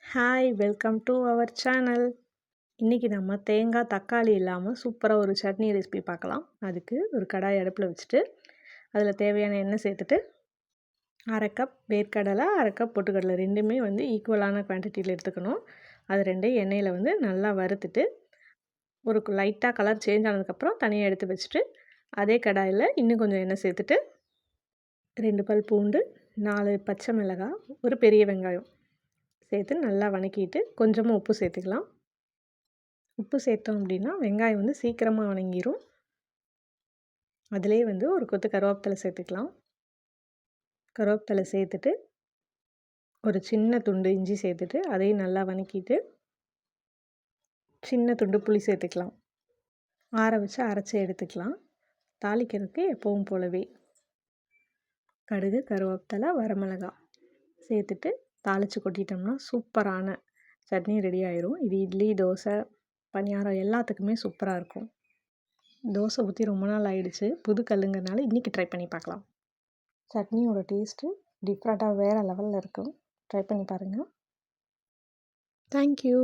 Hi welcome to our channel. இன்றைக்கி நம்ம தேங்காய் தக்காளி இல்லாமல் சூப்பராக ஒரு சட்னி ரெசிபி பார்க்கலாம். அதுக்கு ஒரு கடாய் அடுப்பில் வச்சுட்டு அதில் தேவையான எண்ணெய் சேர்த்துட்டு 1/2 கப் வேர்க்கடலை 1/2 கப் பொட்டுக்கடலை ரெண்டுமே ஈக்குவலான குவான்டிட்டியில் எடுத்துக்கணும். அது ரெண்டையும் எண்ணெயில் நல்லா வறுத்துட்டு ஒரு லைட்டாக கலர் சேஞ்ச் ஆனதுக்கப்புறம் தனியாக எடுத்து வச்சுட்டு அதே கடாயில் இன்னும் கொஞ்சம் எண்ணெய் சேர்த்துட்டு 2 பல் பூண்டு 4 பச்சை மிளகாய் ஒரு பெரிய வெங்காயம் சேர்த்து நல்லா வதக்கிட்டு கொஞ்சமாக உப்பு சேர்த்துக்கலாம். உப்பு சேர்த்தோம் அப்படின்னா வெங்காயம் சீக்கிரமாக வதங்கிடும். அதிலே ஒரு கொத்து கருவேப்பிலை சேர்த்துக்கலாம். கருவேப்பிலை சேர்த்துட்டு ஒரு சின்ன துண்டு இஞ்சி சேர்த்துட்டு அதையும் நல்லா வதக்கிட்டு சின்ன துண்டு புளி சேர்த்துக்கலாம். ஆற வச்சு அரைச்சி எடுத்துக்கலாம். தாளிக்கிறதுக்கு எப்பவும் போலவே கடுகு கருவேப்பிலை வரமிளகாய் சேர்த்துட்டு தாளித்து கொட்டிட்டோம்னா சூப்பரான சட்னி ரெடி ஆயிரும். இது இட்லி தோசை பணியாரம் எல்லாத்துக்குமே சூப்பராக இருக்கும். தோசை ஊற்றி ரொம்ப நாள் ஆயிடுச்சு, புது கல்லுங்கிறனால இன்றைக்கி ட்ரை பண்ணி பார்க்கலாம். சட்னியோட டேஸ்ட்டு டிஃப்ரெண்ட்டாக வேறு லெவலில் இருக்கும். ட்ரை பண்ணி பாருங்கள். தேங்க்யூ.